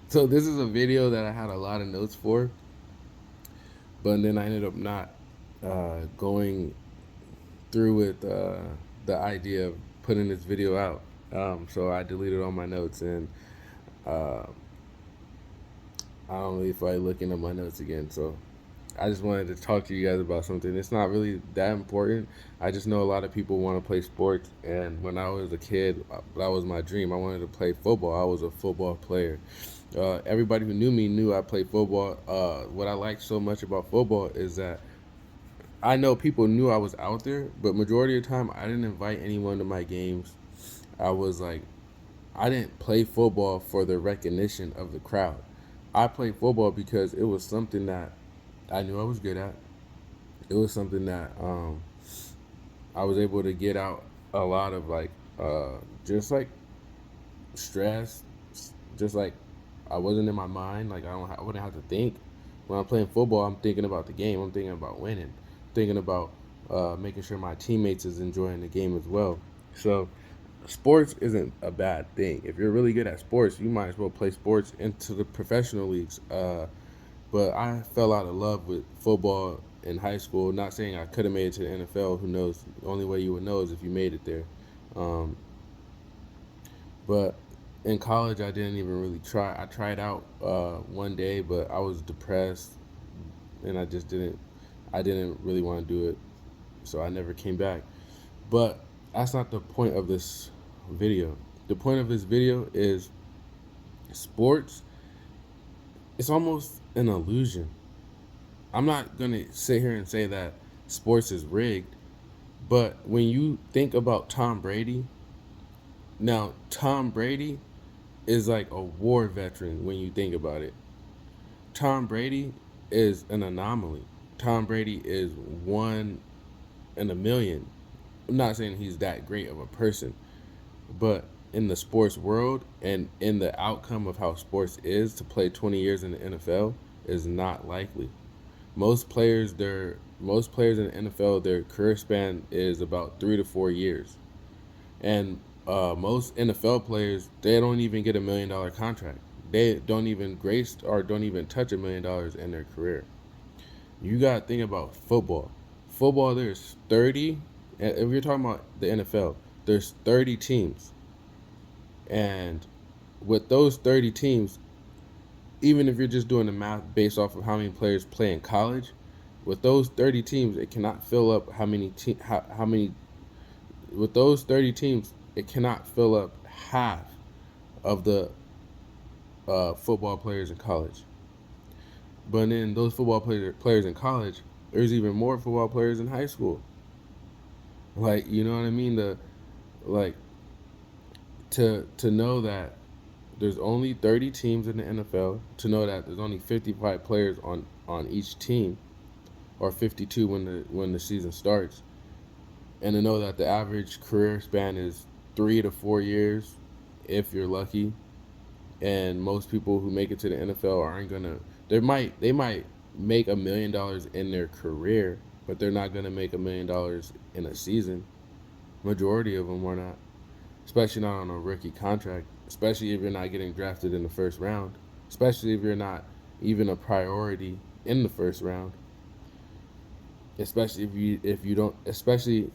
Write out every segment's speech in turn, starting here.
So this is a video that I had a lot of notes for, but then I ended up not going through with the idea of putting this video out. So I deleted all my notes, and uh, I don't really feel like looking at my notes again. So I just wanted to talk to you guys about something. It's not really that important. I just know a lot of people want to play sports, and when I was a kid, that was my dream. I wanted to play football. I was a football player. Everybody who knew me knew I played football. What I like so much about football is that I know people knew I was out there, but majority of the time I didn't invite anyone to my games. I was like, I didn't play football for the recognition of the crowd. I played football because it was something that I knew I was good at. It was something that I was able to get out a lot of just like stress, just like I wasn't in my mind. Like I wouldn't have to think. When I'm playing football, I'm thinking about the game. I'm thinking about winning. Thinking about making sure my teammates is enjoying the game as well. So sports isn't a bad thing. If you're really good at sports, you might as well play sports into the professional leagues. But I fell out of love with football in high school. Not saying I could have made it to the NFL. Who knows? The only way you would know is if you made it there. Um, but in college, I didn't even really try. I tried out one day, but I was depressed, and I just didn't. I didn't really want to do it, so I never came back. But that's not the point of this video. The point of this video is sports. It's almost an illusion. I'm not gonna sit here and say that sports is rigged, but when you think about Tom Brady, now Tom Brady is like a war veteran when you think about it. Tom Brady is an anomaly. Tom Brady is one in a million. I'm not saying he's that great of a person, but in the sports world and in the outcome of how sports is, to play 20 years in the NFL is not likely. Most players in the NFL, their career span is about 3 to 4 years, and most NFL players, they don't even get $1 million contract. They don't even grace or don't even touch $1 million in their career. You got to think about football. Football, there's 30. If you're talking about the NFL, there's 30 teams, and with those 30 teams, even if you're just doing the math based off of how many players play in college, with those 30 teams, it cannot fill up how many with those 30 teams, it cannot fill up half of the football players in college. But then those players in college, there's even more football players in high school. Like, you know what I mean? Like to know that there's only 30 teams in the NFL, to know that there's only 55 players on each team, or 52 when the season starts, and to know that the average career span is 3 to 4 years, if you're lucky, and most people who make it to the NFL aren't gonna. They might make $1 million in their career, but they're not gonna make $1 million in a season. Majority of them are not, especially not on a rookie contract. Especially if you're not getting drafted in the first round. Especially if you're not even a priority in the first round. Especially if you don't. Especially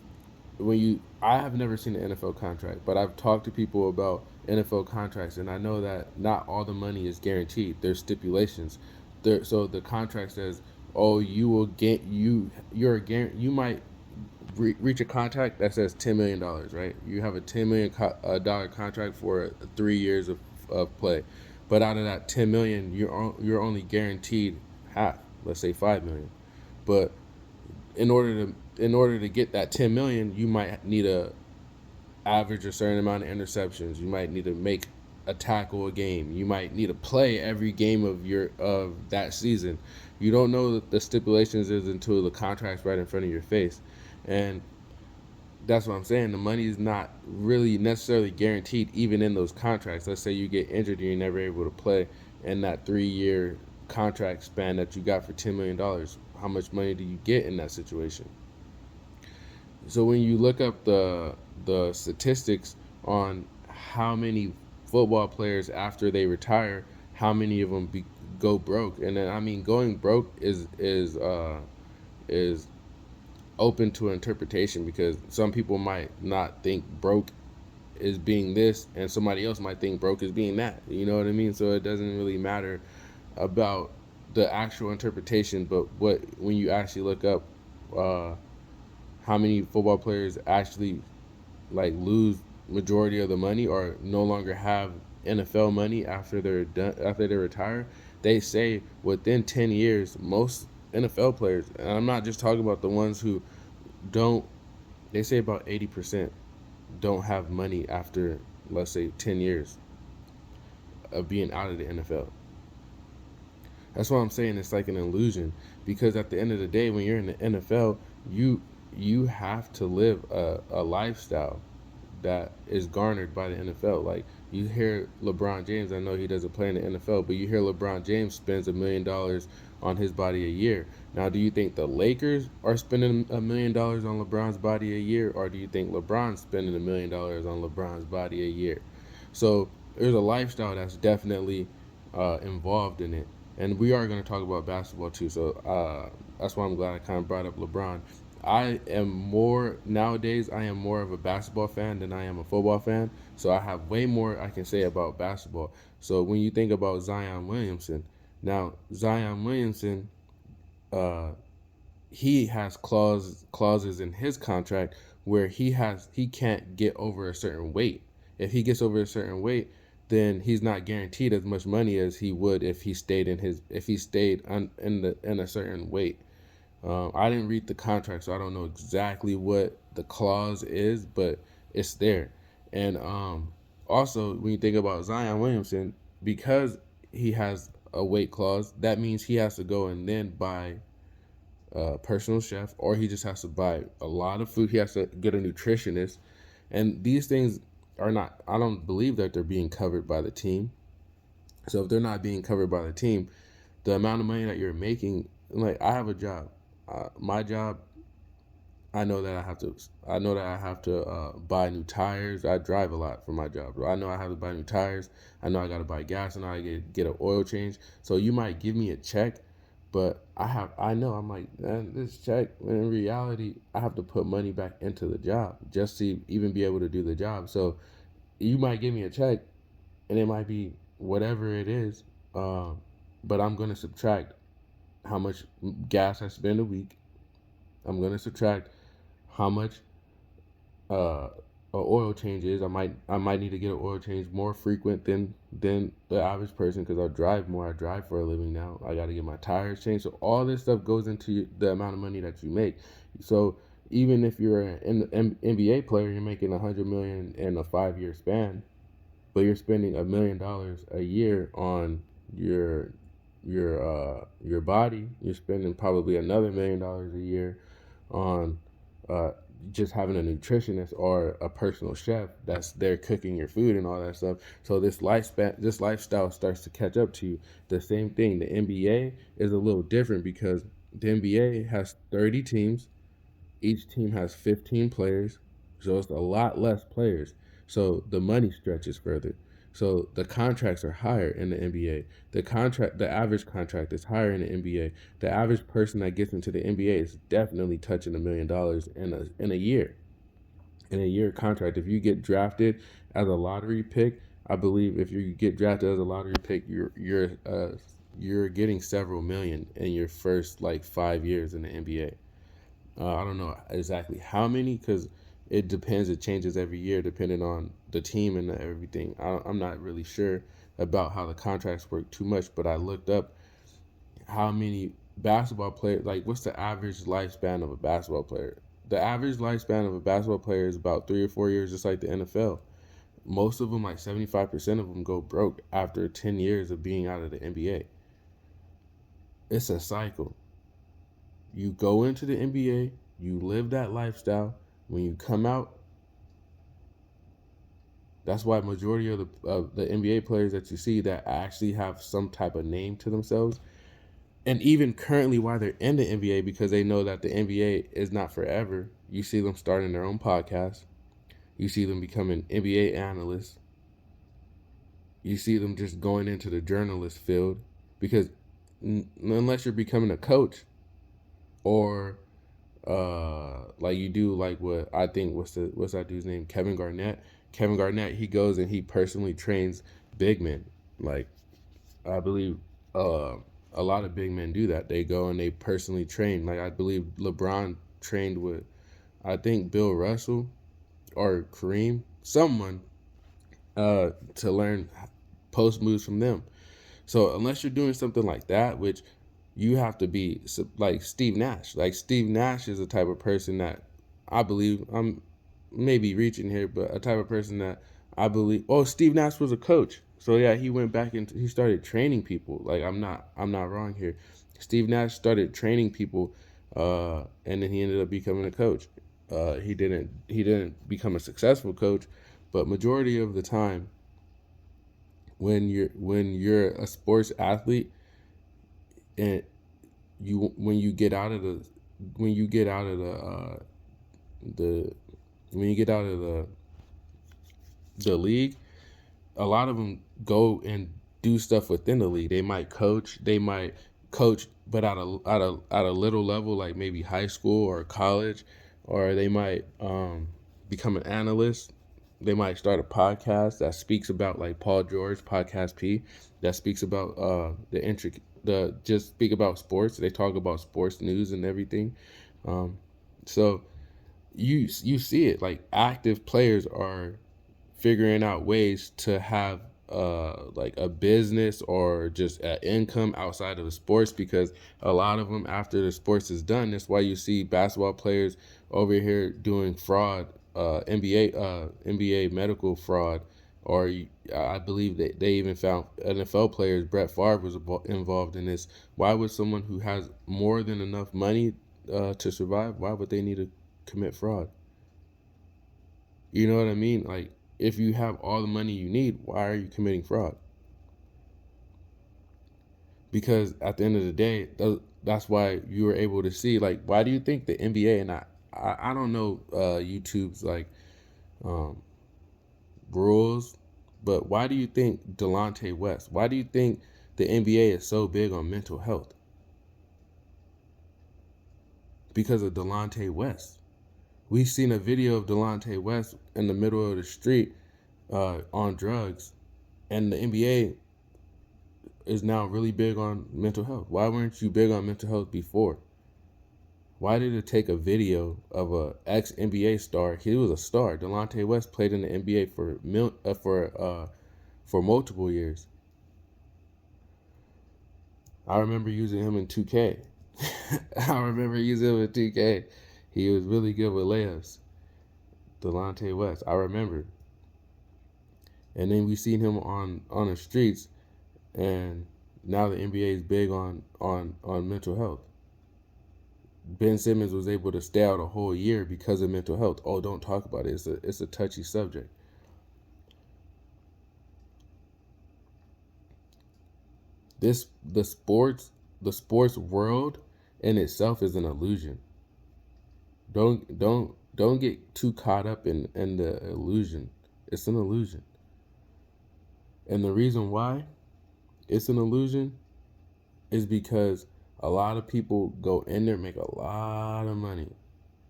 when you. I have never seen an NFL contract, but I've talked to people about NFL contracts, and I know that not all the money is guaranteed. There's stipulations. So the contract says, "Oh, you will get you might reach a contract that says $10 million, right? You have a $10 million contract for 3 years of play, but out of that 10 million, you're only guaranteed half. Let's say 5 million, but in order to get that 10 million, you might need to average a certain amount of interceptions. You might need to make a tackle a game. You might need to play every game of that season. You don't know the stipulations is until the contract's right in front of your face, and that's what I'm saying. The money is not really necessarily guaranteed, even in those contracts. Let's say you get injured and you're never able to play in that 3 year contract span that you got for $10 million. How much money do you get in that situation? So when you look up the statistics on how many football players after they retire, how many of them go broke? And then I mean, going broke is open to interpretation because some people might not think broke is being this, and somebody else might think broke is being that. You know what I mean? So it doesn't really matter about the actual interpretation, but what when you actually look up uh, how many football players actually like lose majority of the money or no longer have NFL money after they're done after they retire, they say within 10 years most NFL players, and I'm not just talking about the ones who don't, they say about 80% don't have money after, let's say, 10 years of being out of the NFL. That's why I'm saying it's like an illusion, because at the end of the day, when you're in the NFL, you have to live a lifestyle that is garnered by the NFL. Like you hear LeBron James, I know he doesn't play in the NFL, but you hear LeBron James spends $1 million on his body a year. Now, do you think the Lakers are spending $1 million on LeBron's body a year, or do you think LeBron's spending $1 million on LeBron's body a year? So there's a lifestyle that's definitely involved in it, and we are going to talk about basketball too. So that's why I'm glad I kind of brought up LeBron. I am more nowadays. I am more of a basketball fan than I am a football fan. So I have way more I can say about basketball. So when you think about Zion Williamson, now Zion Williamson, uh, he has clauses in his contract where he can't get over a certain weight. If he gets over a certain weight, then he's not guaranteed as much money as he would if he stayed in a certain weight. I didn't read the contract, so I don't know exactly what the clause is, but it's there. And also, when you think about Zion Williamson, because he has a weight clause, that means he has to go and then buy a personal chef, or he just has to buy a lot of food. He has to get a nutritionist, and these things are not. I don't believe that they're being covered by the team. So if they're not being covered by the team, the amount of money that you're making, like I have a job. My job, I know that I have to. I know that I have to buy new tires. I drive a lot for my job. I know I have to buy new tires. I know I got to buy gas, and I get an oil change. So you might give me a check, but I know I'm like, man, this check. In reality, I have to put money back into the job just to even be able to do the job. So you might give me a check, and it might be whatever it is, but I'm gonna subtract how much gas I spend a week. I'm gonna subtract how much uh, a oil change is. I might need to get an oil change more frequent than the average person because I drive more. I drive for a living now. I got to get my tires changed. So all this stuff goes into the amount of money that you make. So even if you're an NBA player, you're making $100 million in a 5 year span, but you're spending $1 million a year on your body. You're spending probably another $1 million a year on uh, just having a nutritionist or a personal chef that's there cooking your food and all that stuff. So this lifestyle starts to catch up to you. The same thing. The NBA is a little different because the NBA has 30 teams. Each team has 15 players, so it's a lot less players. So the money stretches further. So the contracts are higher in the NBA. The average contract is higher in the NBA. The average person that gets into the NBA is definitely touching $1 million in a year. In a year contract, if you get drafted as a lottery pick, I believe if you get drafted as a lottery pick, you're getting several million in your first like 5 years in the NBA. I don't know exactly how many because it depends. It changes every year depending on the team and everything. I'm not really sure about how the contracts work too much, but I looked up how many basketball players, like what's the average lifespan of a basketball player? The average lifespan of a basketball player is about 3 or 4 years, just like the NFL. Most of them, like 75% of them, go broke after 10 years of being out of the NBA. It's a cycle. You go into the NBA, you live that lifestyle. When you come out, that's why majority of the NBA players that you see that actually have some type of name to themselves, and even currently why they're in the NBA because they know that the NBA is not forever. You see them starting their own podcast. You see them becoming NBA analysts. You see them just going into the journalist field because unless you're becoming a coach or like you do like what I think what's that dude's name, Kevin Garnett. Kevin Garnett, he goes and he personally trains big men. Like I believe uh a lot of big men do that. They go and they personally train. Like I believe LeBron trained with, I think, Bill Russell or Kareem, someone, to learn post moves from them. So unless you're doing something like that, which you have to be like Steve Nash. Like Steve Nash is the type of person that I believe, I'm maybe reaching here, but a type of person that I believe. Oh, Steve Nash was a coach, so yeah, he went back and he started training people. Like I'm not wrong here. Steve Nash started training people, and then he ended up becoming a coach. He didn't become a successful coach, but majority of the time when you're a sports athlete and you when you get out of the when you get out of the when you get out of the league, a lot of them go and do stuff within the league. They might coach, but at a little level, like maybe high school or college, or they might become an analyst. They might start a podcast that speaks about, like Paul George podcast P, that speaks about the just speak about sports. They talk about sports news and everything. Um, so you see it, like active players are figuring out ways to have like a business or just an income outside of the sports, because a lot of them, after the sports is done, that's why you see basketball players over here doing fraud, NBA medical fraud, or I believe that they even found NFL players. Brett Favre was involved in this. Why would someone who has more than enough money to survive, why would they need to commit fraud? You know what I mean? Like, if you have all the money you need, why are you committing fraud? Because at the end of the day, that's why you were able to see. Like, why do you think the NBA, and I don't know YouTube's like um, rules, but why do you think Delonte West? Why do you think the NBA is so big on mental health? Because of Delonte West. We seen a video of Delonte West in the middle of the street on drugs, and the NBA is now really big on mental health. Why weren't you big on mental health before? Why did it take a video of a ex NBA star? He was a star. Delonte West played in the NBA for multiple years. I remember using him in 2K. I remember using him in 2K. He was really good with layups. Delonte West, I remember. And then we seen him on the streets, and now the NBA is big on mental health. Ben Simmons was able to stay out a whole year because of mental health. Oh, don't talk about it. It's a touchy subject. This the sports world in itself is an illusion. Don't get too caught up in the illusion. It's an illusion. And the reason why it's an illusion is because a lot of people go in there, make a lot of money,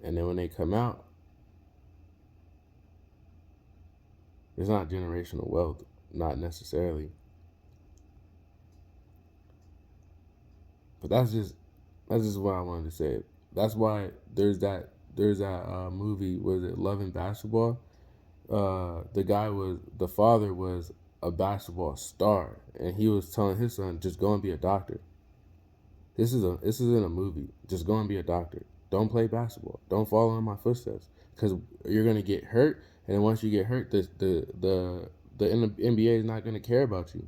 and then when they come out, it's not generational wealth, not necessarily. But that's just what I wanted to say. That's why there's that movie, was it Love and Basketball? The father was a basketball star, and he was telling his son, just go and be a doctor. This is in a movie. Just go and be a doctor. Don't play basketball. Don't follow in my footsteps, because you're gonna get hurt, and then once you get hurt, the NBA is not gonna care about you.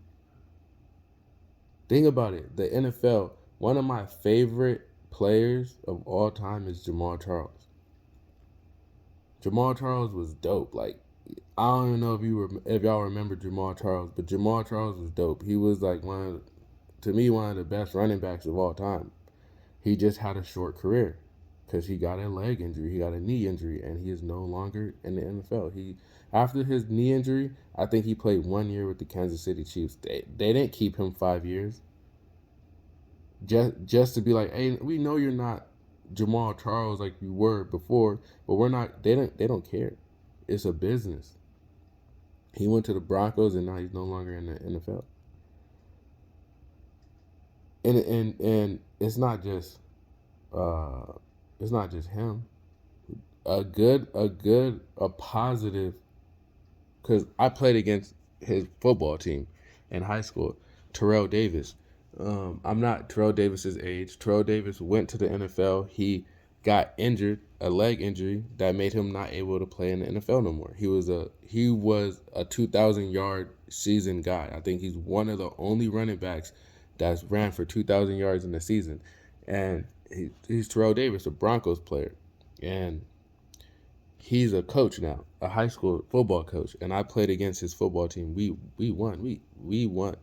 Think about it. The NFL. One of my favorite players of all time is Jamal Charles. Jamal Charles was dope. Like, I don't even know if y'all remember Jamal Charles, but Jamal Charles was dope. He was like to me, one of the best running backs of all time. He just had a short career because he got a leg injury, he got a knee injury, and he is no longer in the NFL. After his knee injury, I think he played 1 year with the Kansas City Chiefs. They didn't keep him 5 years. Just to be like, hey, we know you're not Jamal Charles like you were before, but we're not. They don't care. It's a business. He went to the Broncos and now he's no longer in the NFL. And it's not just him. A positive, because I played against his football team in high school, Terrell Davis. I'm not Terrell Davis's age. Terrell Davis went to the NFL. He got injured, a leg injury that made him not able to play in the NFL no more. He was a 2,000-yard season guy. I think he's one of the only running backs that's ran for 2,000 yards in a season, and he's Terrell Davis, a Broncos player, and he's a coach now, a high school football coach, and I played against his football team. We won. We won.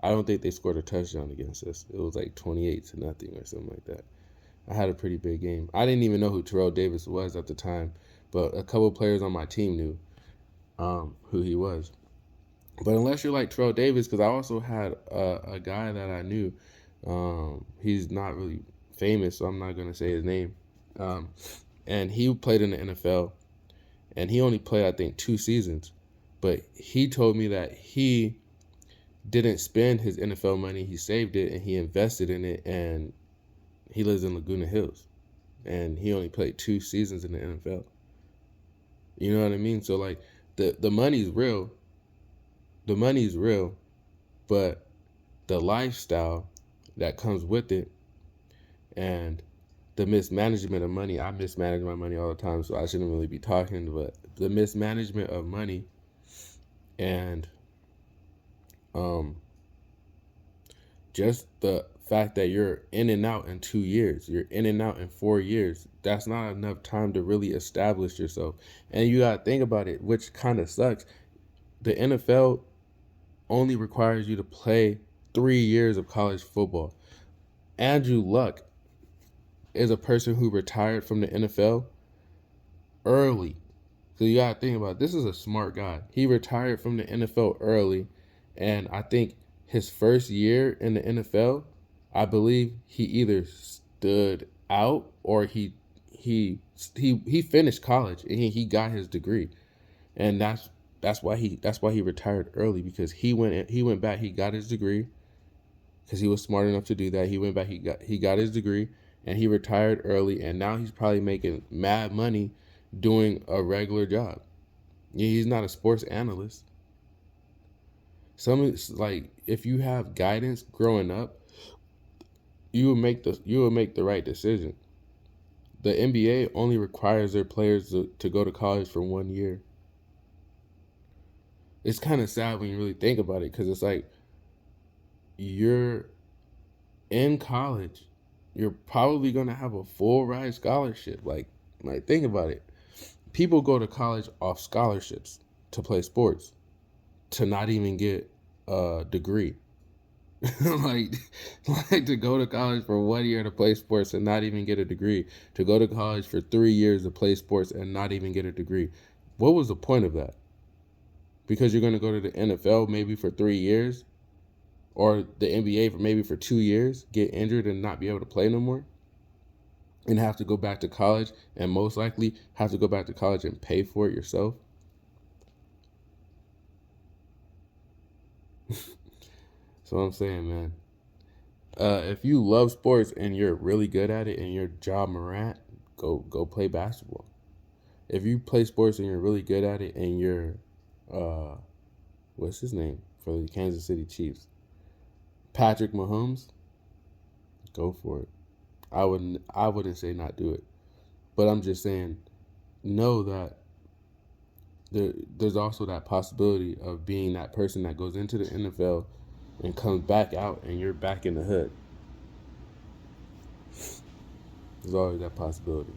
I don't think they scored a touchdown against us. It was like 28-0 or something like that. I had a pretty big game. I didn't even know who Terrell Davis was at the time, but a couple players on my team knew who he was. But unless you're like Terrell Davis, because I also had a guy that I knew. He's not really famous, so I'm not going to say his name. And he played in the NFL, and he only played, I think, 2 seasons. But he told me that he didn't spend his NFL money. He saved it, and he invested in it, and he lives in Laguna Hills. And he only played 2 seasons in the NFL. You know what I mean? So, like, the money's real. The money's real, but the lifestyle that comes with it and the mismanagement of money, I mismanage my money all the time, so I shouldn't really be talking, but the mismanagement of money and just the fact that you're in and out in 2 years, you're in and out in 4 years, that's not enough time to really establish yourself. And you got to think about it, which kind of sucks. The NFL only requires you to play 3 years of college football. Andrew Luck is a person who retired from the NFL early. So you gotta think about it. This is a smart guy. He retired from the NFL early, and I think his first year in the NFL, I believe he either stood out or he finished college and he got his degree, and that's why he retired early, because he went back, he got his degree because he was smart enough to do that. He went back, he got his degree, and he retired early, and now he's probably making mad money doing a regular job. Yeah, he's not a sports analyst. Like, if you have guidance growing up, you will make the right decision. The NBA only requires their players to go to college for 1 year. It's kind of sad when you really think about it, because it's like, you're in college, you're probably going to have a full ride scholarship. Like think about it. People go to college off scholarships to play sports, to not even get a degree. like to go to college for 1 year to play sports and not even get a degree, to go to college for 3 years to play sports and not even get a degree. What was the point of that? Because you're going to go to the NFL maybe for 3 years, or the NBA for 2 years, get injured and not be able to play no more, and have to go back to college, and most likely have to go back to college and pay for it yourself. So I'm saying, man, if you love sports and you're really good at it and you're Ja Morant, go play basketball. If you play sports and you're really good at it and you're what's his name for the Kansas City Chiefs, Patrick Mahomes, go for it. I wouldn't say not do it, but I'm just saying, know that there's also that possibility of being that person that goes into the NFL and comes back out and you're back in the hood. There's always that possibility.